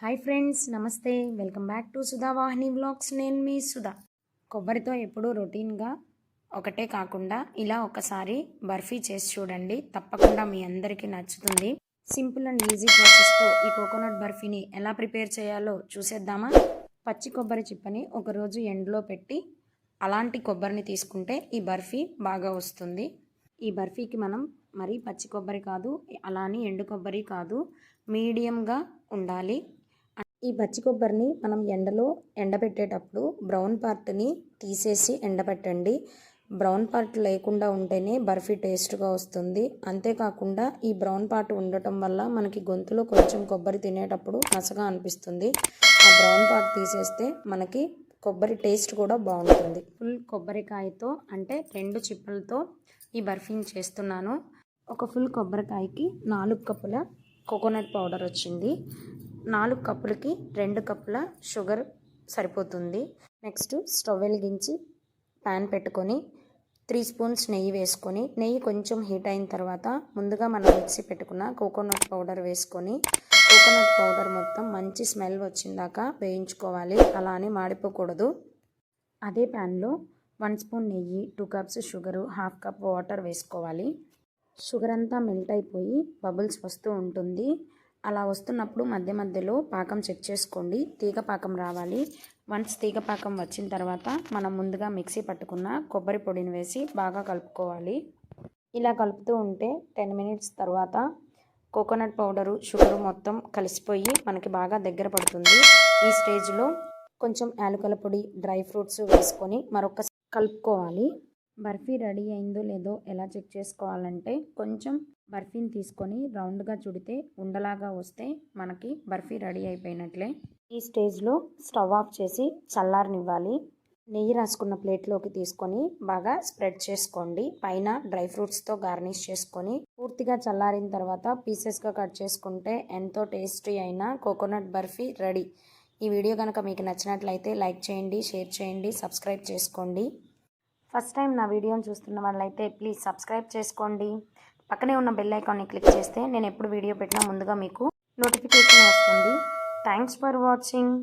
Hi friends, నమస్తే. Welcome back to Sudha Vahini vlogs. నేను మీ సుధా. కొబ్బరితో ఎప్పుడూ రొటీన్గా ఒకటే కాకుండా ఇలా ఒకసారి బర్ఫీ చేసి చూడండి. తప్పకుండా మీ అందరికీ నచ్చుతుంది. సింపుల్ అండ్ ఈజీ ప్రాసెస్తో ఈ కోకోనట్ బర్ఫీని ఎలా ప్రిపేర్ చేయాలో చూసేద్దామా? పచ్చి కొబ్బరి చిప్పని ఒకరోజు ఎండలో పెట్టి అలాంటి కొబ్బరిని తీసుకుంటే ఈ బర్ఫీ బాగా వస్తుంది. ఈ బర్ఫీకి మనం మరీ పచ్చి కొబ్బరి కాదు, అలా అని ఎండు కొబ్బరి కాదు, మీడియంగా ఉండాలి. ఈ పచ్చి కొబ్బరిని మనం ఎండలో ఎండబెట్టేటప్పుడు బ్రౌన్ పార్ట్ని తీసేసి ఎండబెట్టండి. బ్రౌన్ పార్ట్ లేకుండా ఉంటేనే బర్ఫీ టేస్ట్గా వస్తుంది. అంతేకాకుండా ఈ బ్రౌన్ పార్ట్ ఉండటం వల్ల మనకి గొంతులో కొంచెం కొబ్బరి తినేటప్పుడు నసగా అనిపిస్తుంది. ఆ బ్రౌన్ పార్ట్ తీసేస్తే మనకి కొబ్బరి టేస్ట్ కూడా బాగుంటుంది. ఫుల్ కొబ్బరికాయతో అంటే 2 చిప్పలతో ఈ బర్ఫీని చేస్తున్నాను. ఒక ఫుల్ కొబ్బరికాయకి 4 కప్పుల కోకోనట్ పౌడర్ వచ్చింది. 4 కప్పులకి 2 కప్పుల షుగర్ సరిపోతుంది. నెక్స్ట్ స్టవ్ వెలిగించి ప్యాన్ పెట్టుకొని 3 స్పూన్స్ నెయ్యి వేసుకొని, నెయ్యి కొంచెం హీట్ అయిన తర్వాత ముందుగా మనం మిక్సీ పెట్టుకున్న కోకోనట్ పౌడర్ వేసుకొని, కోకోనట్ పౌడర్ మొత్తం మంచి స్మెల్ వచ్చిందాక వేయించుకోవాలి. అలా అని మాడిపోకూడదు. అదే ప్యాన్లో 1 స్పూన్ నెయ్యి, 2 కప్స్ షుగరు, 1/2 కప్ వాటర్ వేసుకోవాలి. షుగర్ అంతా మెల్ట్ అయిపోయి బబుల్స్ వస్తూ ఉంటుంది. అలా వస్తున్నప్పుడు మధ్య మధ్యలో పాకం చెక్ చేసుకోండి. తీగ పాకం రావాలి. వన్స్ తీగ పాకం వచ్చిన తర్వాత మనం ముందుగా మిక్సీ పట్టుకున్న కొబ్బరి పొడిని వేసి బాగా కలుపుకోవాలి. ఇలా కలుపుతూ ఉంటే 10 మినిట్స్ తర్వాత కోకోనట్ పౌడరు, షుగరు మొత్తం కలిసిపోయి మనకి బాగా దగ్గర పడుతుంది. ఈ స్టేజ్లో కొంచెం యాలకుల పొడి, డ్రై ఫ్రూట్స్ వేసుకొని మరొక కలుపుకోవాలి. బర్ఫీ రెడీ అయిందో లేదో ఎలా చెక్ చేసుకోవాలంటే, కొంచెం బర్ఫీని తీసుకొని రౌండ్గా చుడితే ఉండలాగా వస్తే మనకి బర్ఫీ రెడీ అయిపోయినట్లే. ఈ స్టేజ్లో స్టవ్ ఆఫ్ చేసి చల్లారనివ్వాలి. నెయ్యి రాసుకున్న ప్లేట్లోకి తీసుకొని బాగా స్ప్రెడ్ చేసుకోండి. పైన డ్రై ఫ్రూట్స్తో గార్నిష్ చేసుకొని పూర్తిగా చల్లారిన తర్వాత పీసెస్గా కట్ చేసుకుంటే ఎంతో టేస్టీ అయిన కోకోనట్ బర్ఫీ రెడీ. ఈ వీడియో కనుక మీకు నచ్చినట్లయితే లైక్ చేయండి, షేర్ చేయండి, సబ్స్క్రైబ్ చేసుకోండి. ఫస్ట్ టైం నా వీడియోని చూస్తున్న వాళ్ళైతే ప్లీజ్ సబ్స్క్రైబ్ చేసుకోండి. పక్కనే ఉన్న బెల్ ఐకాన్ని క్లిక్ చేస్తే నేను ఎప్పుడు వీడియో పెట్టినా ముందుగా మీకు నోటిఫికేషన్ వస్తుంది. Thanks for watching.